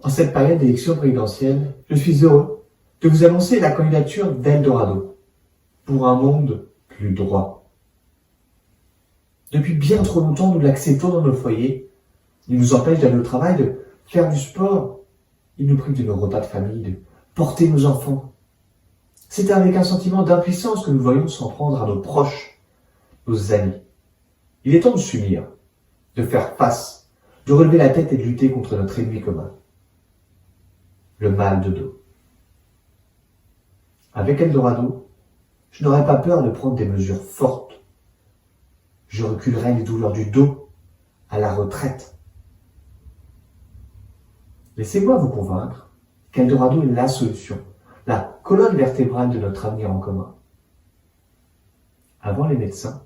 En cette période d'élection présidentielle, je suis heureux de vous annoncer la candidature d'Eldorado pour un monde plus droit. Depuis bien trop longtemps, nous l'acceptons dans nos foyers. Il nous empêche d'aller au travail, de faire du sport. Il nous prive de nos repas de famille, de porter nos enfants. C'est avec un sentiment d'impuissance que nous voyons s'en prendre à nos proches, nos amis. Il est temps de s'unir, de faire face, de relever la tête et de lutter contre notre ennemi commun, le mal de dos. Avec Eldorado, je n'aurai pas peur de prendre des mesures fortes. Je reculerai les douleurs du dos à la retraite. Laissez-moi vous convaincre qu'Eldorado est la solution, la colonne vertébrale de notre avenir en commun. Avant les médecins,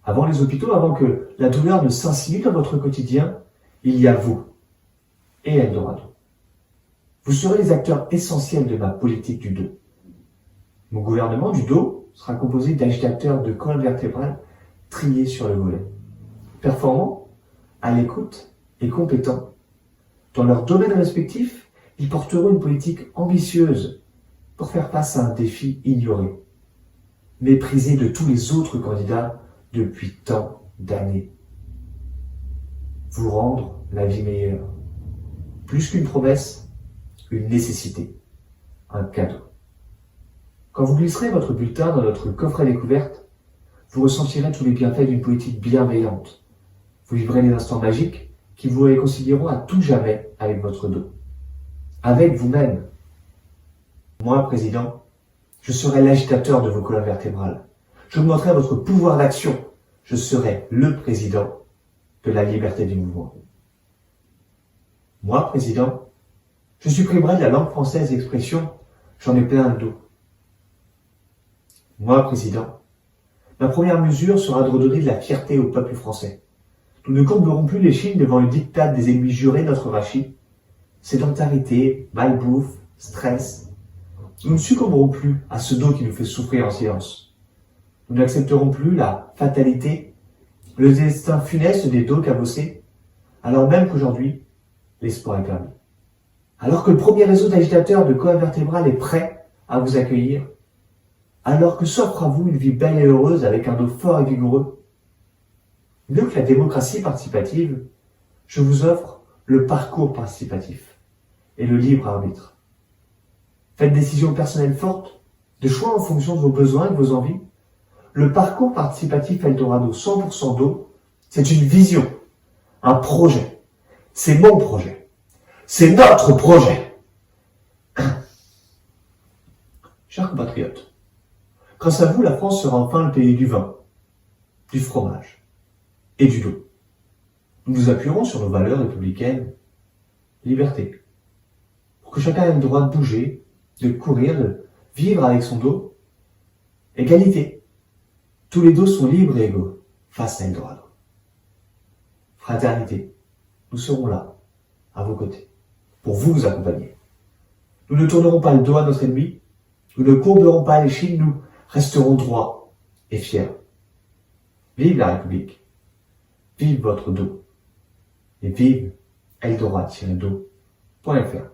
avant les hôpitaux, avant que la douleur ne s'insinue dans votre quotidien, il y a vous et Eldorado. Vous serez les acteurs essentiels de ma politique du dos. Mon gouvernement du dos sera composé d'agitateurs de colonne vertébrale triés sur le volet. Performants, à l'écoute et compétents. Dans leurs domaines respectifs, ils porteront une politique ambitieuse pour faire face à un défi ignoré, méprisé de tous les autres candidats depuis tant d'années. Vous rendre la vie meilleure. Plus qu'une promesse, une nécessité, un cadeau. Quand vous glisserez votre bulletin dans notre coffret découverte, vous ressentirez tous les bienfaits d'une politique bienveillante. Vous vivrez les instants magiques qui vous réconcilieront à tout jamais avec votre dos. Avec vous-même. Moi, président, je serai l'agitateur de vos colonnes vertébrales. Je augmenterai votre pouvoir d'action. Je serai le président de la liberté du mouvement. Moi, président, je supprimerai de la langue française l'expression « j'en ai plein le dos ». Moi, président, ma première mesure sera de redonner de la fierté au peuple français. Nous ne courberons plus l'échine devant le diktat des ennemis jurés de notre rachis. Sédentarité, malbouffe, stress. Nous ne succomberons plus à ce dos qui nous fait souffrir en silence. Nous n'accepterons plus la fatalité, le destin funeste des dos cabossés, alors même qu'aujourd'hui, l'espoir est permis. Alors que le premier réseau d'agitateurs de colonne vertébrale est prêt à vous accueillir, alors que s'offre à vous une vie belle et heureuse avec un dos fort et vigoureux, mieux que la démocratie participative, je vous offre le parcours participatif et le libre arbitre. Faites des décisions personnelles fortes, de choix en fonction de vos besoins et de vos envies. Le parcours participatif Eldorado 100% d'eau, c'est une vision, un projet. C'est mon projet. C'est notre projet. Chers compatriotes, grâce à vous, la France sera enfin le pays du vin, du fromage et du dos. Nous nous appuierons sur nos valeurs républicaines, liberté, pour que chacun ait le droit de bouger, de courir, de vivre avec son dos. Égalité. Tous les dos sont libres et égaux face à Eldorado. Fraternité. Nous serons là, à vos côtés, pour vous accompagner. Nous ne tournerons pas le dos à notre ennemi, nous ne courberons pas l'échine, nous resterons droits et fiers. Vive la République, vive votre dos, et vive Eldorado-do.fr.